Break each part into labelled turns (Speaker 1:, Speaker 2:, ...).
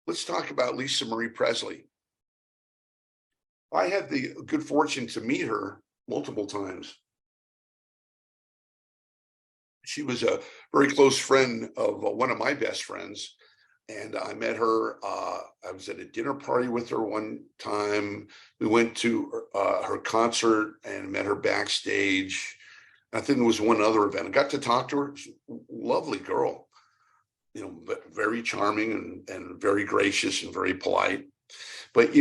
Speaker 1: let's talk about Lisa Marie Presley. I had the good fortune to meet her multiple times. She was a very close friend of one of my best friends. And I met her. I was at a dinner party with her one time. We went to her concert and met her backstage. I think there was one other event. I got to talk to her. She's a lovely girl, but very charming and very gracious and very polite. But,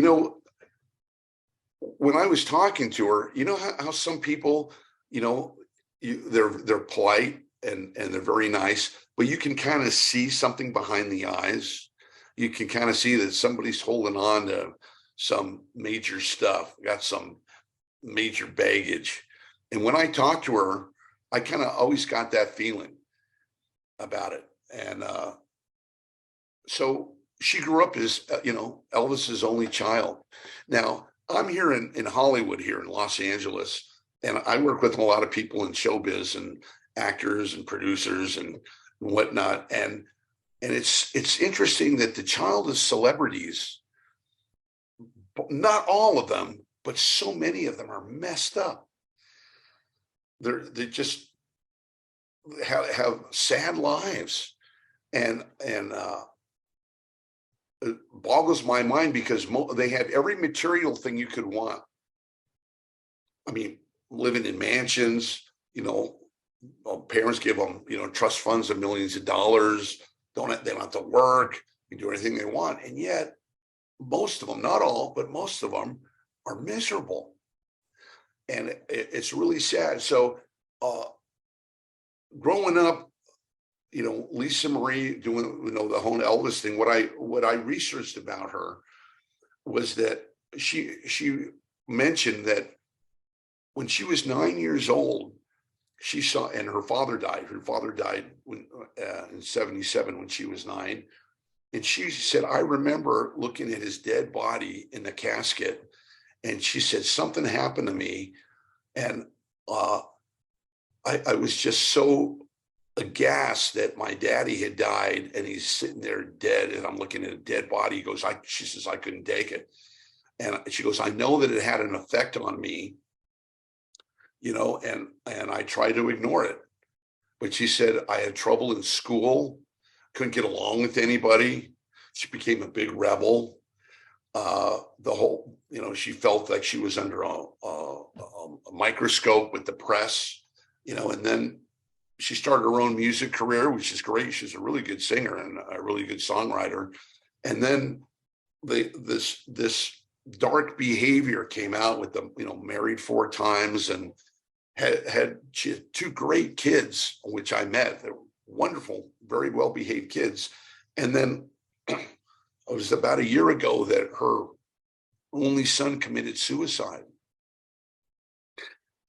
Speaker 1: when I was talking to her, how some people, they're polite and they're very nice, but you can kind of see something behind the eyes. You can kind of see that somebody's holding on to some major stuff, got some major baggage. And when I talked to her, I kind of always got that feeling about it. And so she grew up as, Elvis's only child. Now, I'm here in Hollywood, here in Los Angeles, and I work with a lot of people in showbiz and actors and producers and whatnot. And it's interesting that the child of celebrities, not all of them, but so many of them are messed up. They just have sad lives, and it boggles my mind because they have every material thing you could want. I mean, living in mansions, parents give them, trust funds of millions of dollars. They don't have to work, can do anything they want. And yet most of them, not all, but most of them are miserable. And it's really sad. So growing up, Lisa Marie doing, the whole Elvis thing, what I researched about her was that she mentioned that when she was 9 years old, she saw, and her father died. Her father died in 77 when she was 9. And she said, I remember looking at his dead body in the casket. And she said, something happened to me. And I was just so aghast that my daddy had died and he's sitting there dead. And I'm looking at a dead body. She says, I couldn't take it. And she goes, I know that it had an effect on me, and I tried to ignore it. But she said, I had trouble in school, couldn't get along with anybody. She became a big rebel. She felt like she was under a microscope with the press, and then she started her own music career, which is great. She's a really good singer and a really good songwriter. And then this dark behavior came out with them, married 4 times and she had 2 great kids, which I met. They're wonderful, very well-behaved kids. And then it was about a year ago that her only son committed suicide.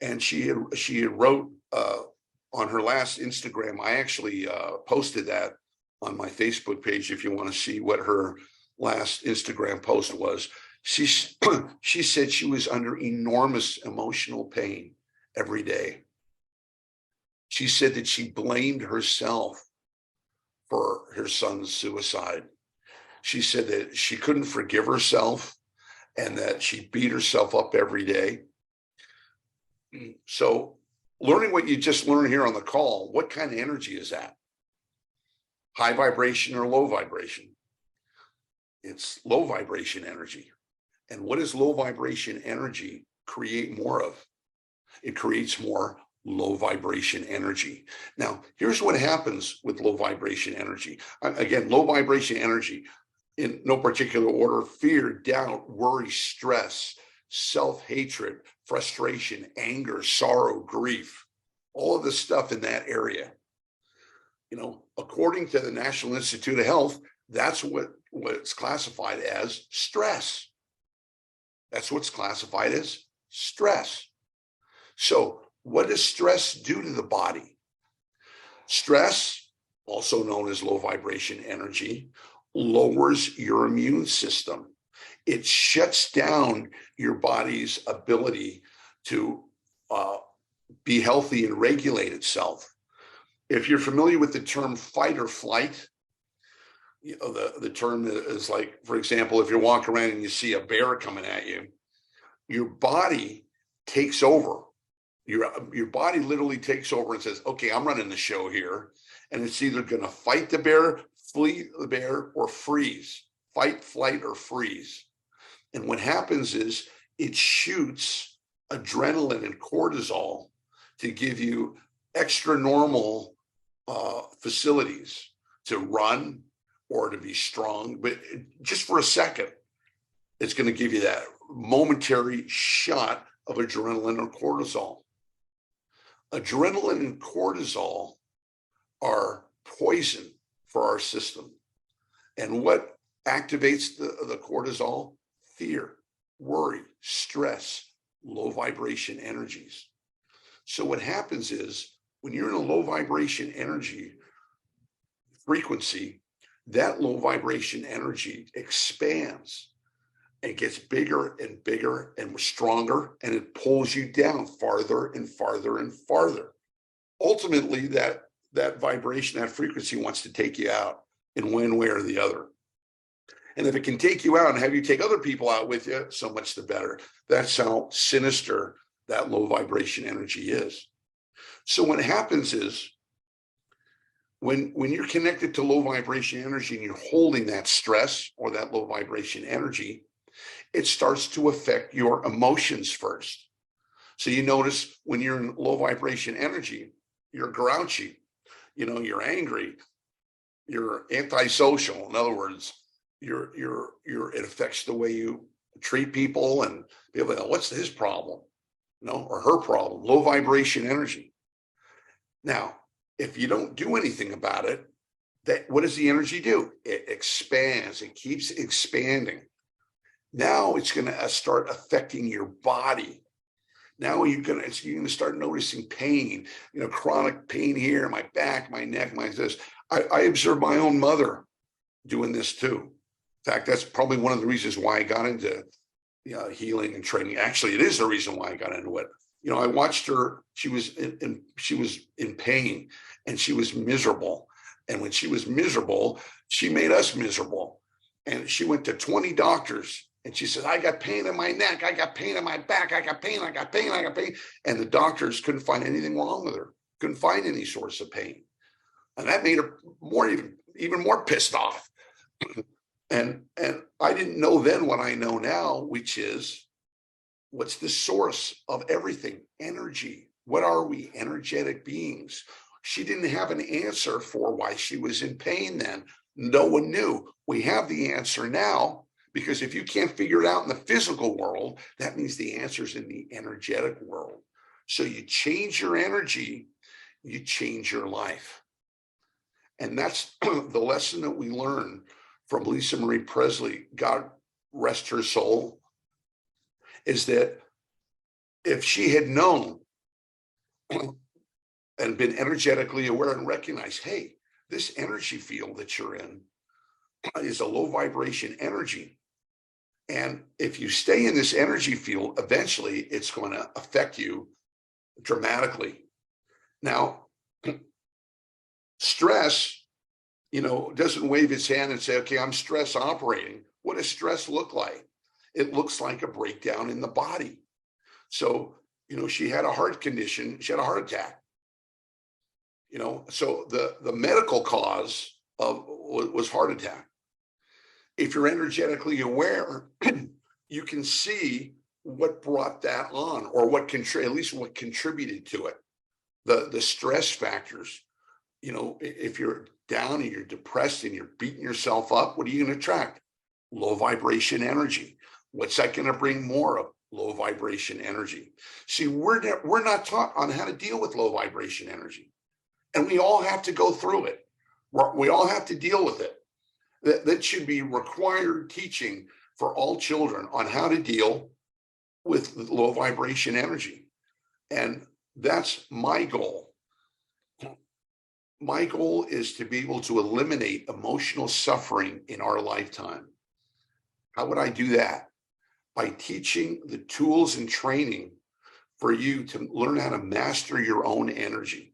Speaker 1: And she had wrote on her last Instagram, I actually posted that on my Facebook page if you want to see what her last Instagram post was. She said she was under enormous emotional pain every day. She said that she blamed herself for her son's suicide. She said that she couldn't forgive herself and that she beat herself up every day. So learning what you just learned here on the call, what kind of energy is that? High vibration or low vibration? It's low vibration energy. And what does low vibration energy create more of? It creates more low vibration energy. Now, here's what happens with low vibration energy. Again, low vibration energy, in no particular order: fear, doubt, worry, stress, self-hatred, frustration, anger, sorrow, grief, all of the stuff in that area. According to the National Institute of Health, that's what's classified as stress. That's what's classified as stress. So what does stress do to the body? Stress, also known as low vibration energy, lowers your immune system. It shuts down your body's ability to be healthy and regulate itself. If you're familiar with the term fight or flight, the term is like, for example, if you're walking around and you see a bear coming at you, your body takes over. Your body literally takes over and says, okay, I'm running the show here. And it's either going to fight the bear, flee the bear, or freeze. Fight, flight, or freeze. And what happens is it shoots adrenaline and cortisol to give you extra normal facilities to run or to be strong. But just for a second, it's going to give you that momentary shot of adrenaline or cortisol. Adrenaline and cortisol are poison for our system. And what activates the cortisol? Fear, worry, stress, low vibration energies. So what happens is when you're in a low vibration energy frequency, that low vibration energy expands and gets bigger and bigger and stronger, and it pulls you down farther and farther and farther. Ultimately, that vibration, that frequency wants to take you out in one way or the other. And if it can take you out and have you take other people out with you, so much the better. That's how sinister that low vibration energy is. So what happens is when you're connected to low vibration energy and you're holding that stress or that low vibration energy, it starts to affect your emotions first. So you notice when you're in low vibration energy, you're grouchy, you're angry, you're antisocial. In other words, it affects the way you treat people, and people go, what's his problem? Or her problem, low vibration energy. Now, if you don't do anything about it, what does the energy do? It expands, it keeps expanding. Now it's going to start affecting your body. Now you're going to start noticing pain, chronic pain here, my back, my neck, my this. I observed my own mother doing this too. In fact, that's probably one of the reasons why I got into healing and training. Actually, it is the reason why I got into it. I watched her. She was in pain and she was miserable. And when she was miserable, she made us miserable. And she went to 20 doctors. And she said, I got pain in my neck. I got pain in my back. I got pain. I got pain. I got pain. And the doctors couldn't find anything wrong with her. Couldn't find any source of pain. And that made her even more pissed off. And I didn't know then what I know now, which is, what's the source of everything? Energy. What are we? Energetic beings. She didn't have an answer for why she was in pain then. No one knew. We have the answer now, because if you can't figure it out in the physical world, that means the answer's in the energetic world. So you change your energy, you change your life. And that's the lesson that we learn from Lisa Marie Presley, God rest her soul, is that if she had known and been energetically aware and recognized, hey, this energy field that you're in is a low vibration energy. And if you stay in this energy field, eventually it's going to affect you dramatically. Now, stress, doesn't wave its hand and say, okay, I'm stress operating. What does stress look like? It looks like a breakdown in the body. So, she had a heart condition. She had a heart attack. So the medical cause was heart attack. If you're energetically aware, you can see what brought that on, or at least what contributed to it. The stress factors. If you're down and you're depressed and you're beating yourself up, what are you going to attract? Low vibration energy. What's that going to bring more of? Low vibration energy. See, we're not taught on how to deal with low vibration energy. And we all have to go through it. We all have to deal with it. That should be required teaching for all children on how to deal with low vibration energy. And that's my goal. My goal is to be able to eliminate emotional suffering in our lifetime. How would I do that? By teaching the tools and training for you to learn how to master your own energy,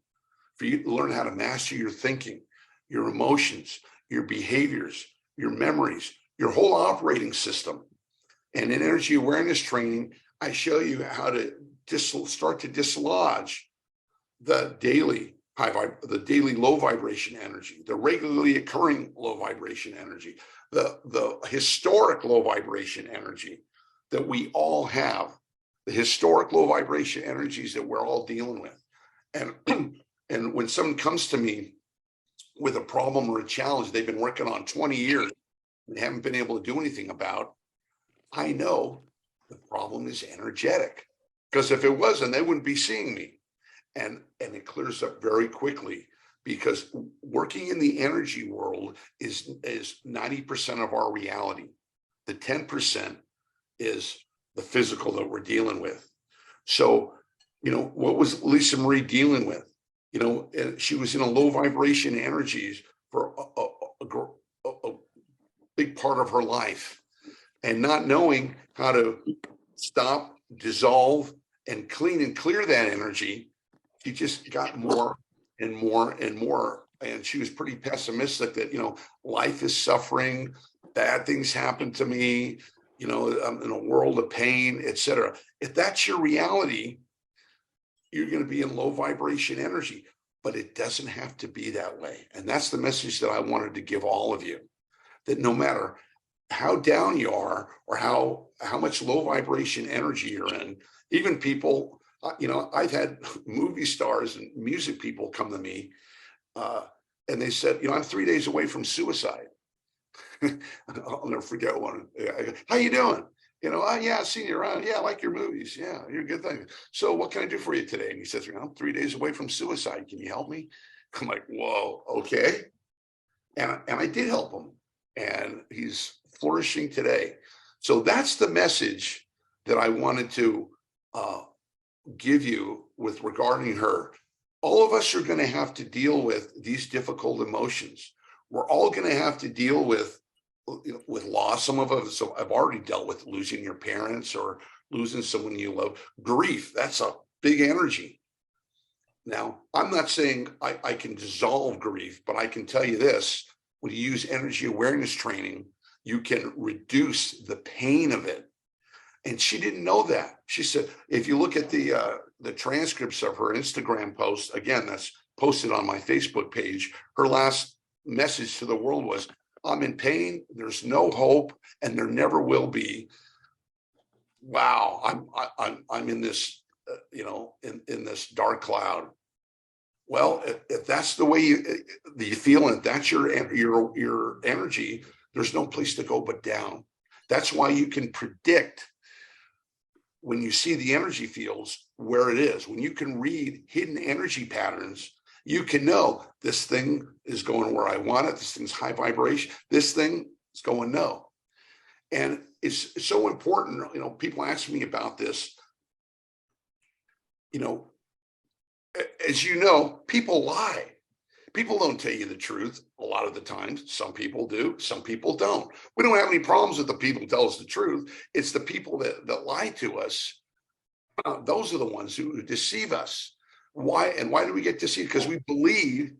Speaker 1: for you to learn how to master your thinking, your emotions, your behaviors, your memories, your whole operating system. And in energy awareness training, I show you how to start to dislodge the daily the daily low vibration energy, the regularly occurring low vibration energy, the historic low vibration energy that we all have, the historic low vibration energies that we're all dealing with. And and when someone comes to me with a problem or a challenge they've been working on 20 years and haven't been able to do anything about, I know the problem is energetic. Because if it wasn't, they wouldn't be seeing me. And it clears up very quickly, because working in the energy world is 90% of our reality. The 10% is the physical that we're dealing with. So, what was Lisa Marie dealing with? She was in a low vibration energies for a big part of her life, and not knowing how to stop, dissolve, and clean and clear that energy. She just got more and more and more. And she was pretty pessimistic that, life is suffering, bad things happen to me, I'm in a world of pain, etc. If that's your reality, you're going to be in low vibration energy, but it doesn't have to be that way. And that's the message that I wanted to give all of you, that no matter how down you are or how much low vibration energy you're in, even people, I've had movie stars and music people come to me and they said, I'm 3 days away from suicide. I'll never forget one. How you doing? Oh, yeah, I've seen you around. Yeah, I like your movies. Yeah, you're a good thing. So what can I do for you today? And he says, I'm 3 days away from suicide. Can you help me? I'm like, whoa, okay. And I did help him. And he's flourishing today. So that's the message that I wanted to give you with regarding her. All of us are going to have to deal with these difficult emotions. We're all going to have to deal with loss. Some of us have already dealt with losing your parents or losing someone you love. Grief, that's a big energy. Now, I'm not saying I can dissolve grief, but I can tell you this: when you use energy awareness training, you can reduce the pain of it. And she didn't know that. She said, if you look at the transcripts of her Instagram post, again, that's posted on my Facebook page, her last message to the world was, I'm in pain, there's no hope, and there never will be. Wow, I'm in this, in this dark cloud. Well, if that's the way you feel, and that's your energy, there's no place to go but down. That's why you can predict, when you see the energy fields, where it is. When you can read hidden energy patterns, you can know this thing is going where I want it. This thing's high vibration. This thing is going no. And it's so important. People ask me about this. As you know, people lie. People don't tell you the truth a lot of the times. Some people do, some people don't. We don't have any problems with the people who tell us the truth. It's the people that lie to us. Those are the ones who deceive us. Why? And why do we get deceived? Because we believe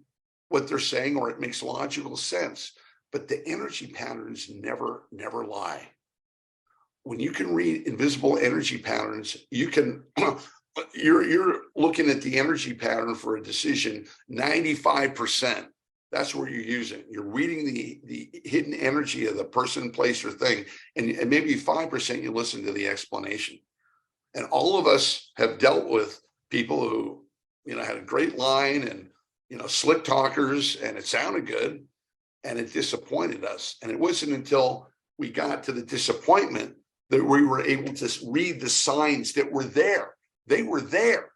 Speaker 1: what they're saying, or it makes logical sense. But the energy patterns never lie. When you can read invisible energy patterns, you can you're looking at the energy pattern for a decision 95%. That's where you're using. You're reading the hidden energy of the person, place, or thing, and maybe 5% you listen to the explanation. And all of us have dealt with people who had a great line and slick talkers, and it sounded good, and it disappointed us. And it wasn't until we got to the disappointment that we were able to read the signs that were there. They were there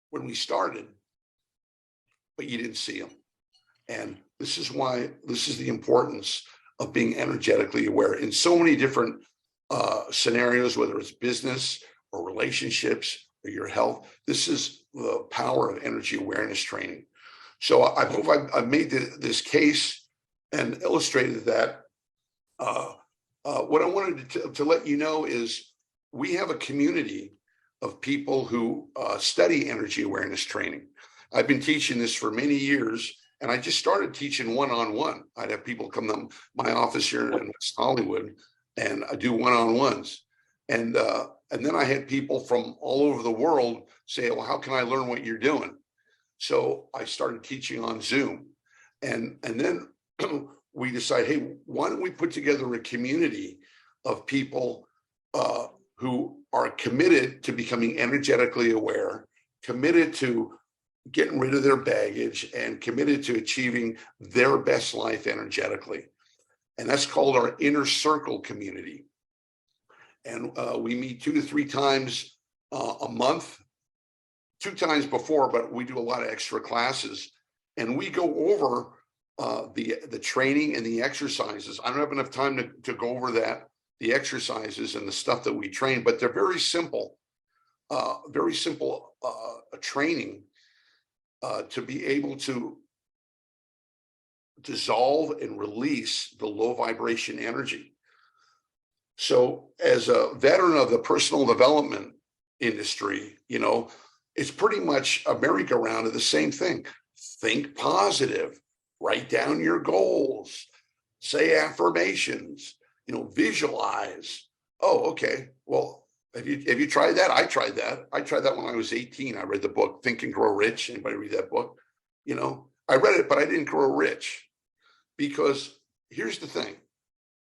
Speaker 1: when we started, but you didn't see them. And this is the importance of being energetically aware in so many different scenarios, whether it's business or relationships or your health. This is the power of energy awareness training. So I hope I've made this case and illustrated that. What I wanted to let you know is we have a community of people who study energy awareness training. I've been teaching this for many years, And I just started teaching one-on-one. I'd have people come to my office here in West Hollywood, and I do one-on-ones. And then I had people from all over the world say, well, how can I learn what you're doing? So I started teaching on Zoom. And then we decided, hey, why don't we put together a community of people who are committed to becoming energetically aware, committed to getting rid of their baggage, and committed to achieving their best life energetically. And that's called our Inner Circle community. And we meet 2 to 3 times a month, 2 times before, but we do a lot of extra classes. And we go over the training and the exercises. I don't have enough time to go over that, the exercises and the stuff that we train, but they're very simple training to be able to dissolve and release the low vibration energy. So as a veteran of the personal development industry, you know, it's pretty much a merry-go-round of the same thing. Think positive, write down your goals, say affirmations, you know, visualize. Oh, okay. Well, have you tried that? I tried that. I tried that when I was 18. I read the book Think and Grow Rich. Anybody read that book? You know, I read it, but I didn't grow rich, because here's the thing.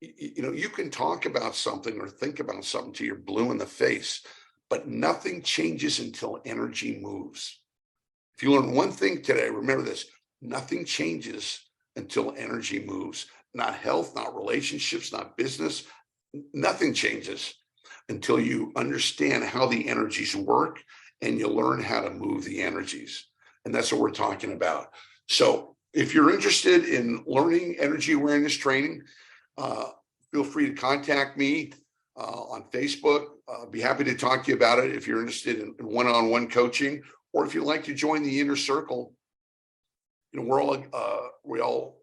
Speaker 1: You know, you can talk about something or think about something till you're blue in the face, but nothing changes until energy moves. If you learn one thing today, remember this: nothing changes until energy moves. Not health, not relationships, not business. Nothing changes until you understand how the energies work and you learn how to move the energies. And that's what we're talking about. So if you're interested in learning energy awareness training, feel free to contact me on Facebook. I'll be happy to talk to you about it if you're interested in one-on-one coaching, or if you'd like to join the Inner Circle. You know, we all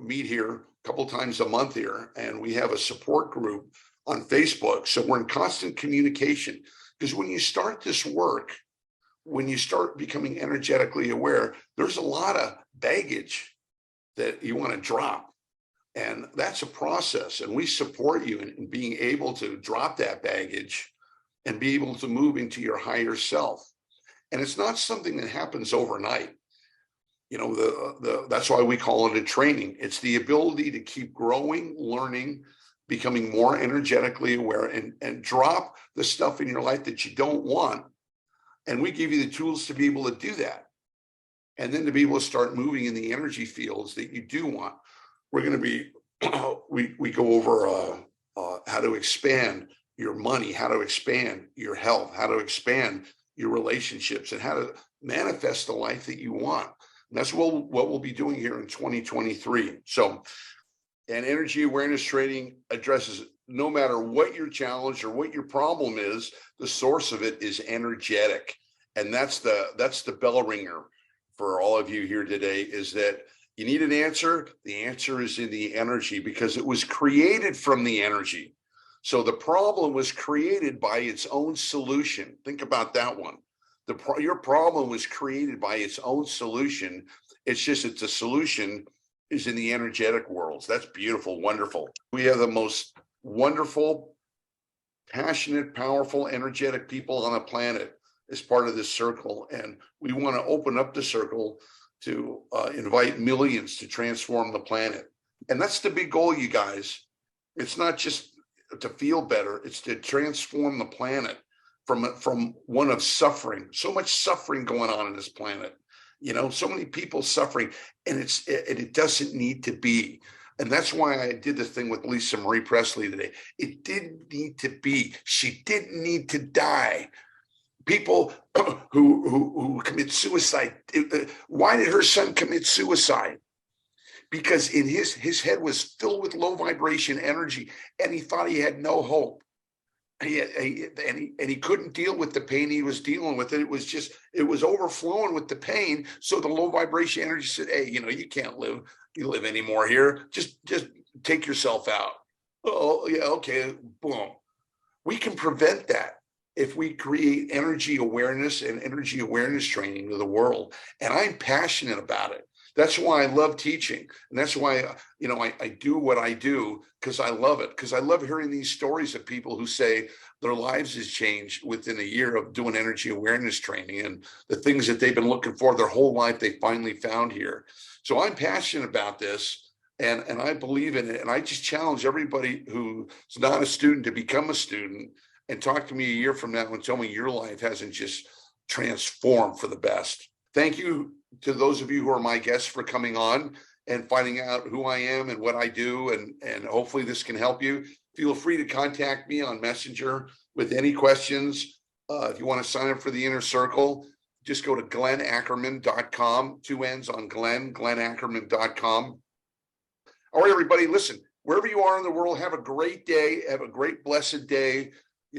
Speaker 1: meet here a couple times a month here, and we have a support group on Facebook. So we're in constant communication, because when you start this work, when you start becoming energetically aware, there's a lot of baggage that you want to drop. And that's a process. And we support you in being able to drop that baggage and be able to move into your higher self. And it's not something that happens overnight. You know, that's why we call it a training. It's the ability to keep growing, learning, becoming more energetically aware, and drop the stuff in your life that you don't want. And we give you the tools to be able to do that. And then to be able to start moving in the energy fields that you do want. We're going to be, we go over how to expand your money, how to expand your health, how to expand your relationships, and how to manifest the life that you want. And that's what we'll be doing here in 2023. So, and energy awareness training addresses no matter what your challenge or what your problem is, the source of it is energetic. And that's the bell ringer for all of you here today, is that you need an answer. The answer is in the energy, because it was created from the energy. So the problem was created by its own solution. Think about that one. Your problem was created by its own solution. It's just that the solution is in the energetic worlds. That's beautiful, wonderful. We have the most wonderful, passionate, powerful, energetic people on the planet as part of this circle. And we want to open up the circle to invite millions to transform the planet. And that's the big goal, you guys. It's not just to feel better, it's to transform the planet from one of suffering. So much suffering going on this planet, you know, so many people suffering, and it doesn't need to be. And that's why I did the thing with Lisa Marie Presley today. It didn't need to be. She didn't need to die. People who commit suicide. Why did her son commit suicide? Because in his head was filled with low vibration energy, and he thought he had no hope. He couldn't deal with the pain he was dealing with. It was overflowing with the pain. So the low vibration energy said, "Hey, you know, you can't live anymore here. Just take yourself out." Oh yeah, okay, boom. We can prevent that if we create energy awareness and energy awareness training to the world. And I'm passionate about it. That's why I love teaching. And that's why, I do what I do, because I love it. Because I love hearing these stories of people who say their lives has changed within a year of doing energy awareness training, and the things that they've been looking for their whole life, they finally found here. So I'm passionate about this, and I believe in it. And I just challenge everybody who's not a student to become a student and talk to me a year from now and tell me your life hasn't just transformed for the best. Thank you to those of you who are my guests for coming on and finding out who I am and what I do. And hopefully this can help you. Feel free to contact me on Messenger with any questions. If you want to sign up for the Inner Circle, just go to glennackerman.com, 2 N's on glennackerman.com. All right, everybody, listen, wherever you are in the world, have a great day. Have a great, blessed day,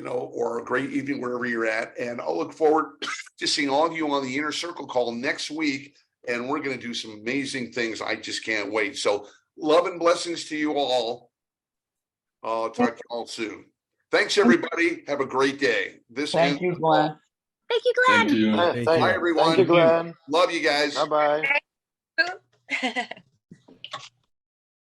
Speaker 1: or a great evening, wherever you're at. And I'll look forward to seeing all of you on the Inner Circle call next week. And we're going to do some amazing things. I just can't wait. So love and blessings to you all. I'll talk to you all soon. Thanks, everybody. Have a great day.
Speaker 2: Thank you, Glenn.
Speaker 3: Thank you, Glenn.
Speaker 4: Thank you.
Speaker 1: Bye, everyone.
Speaker 5: Thank you, Glenn.
Speaker 1: Love you guys.
Speaker 5: Bye-bye.
Speaker 3: Bye.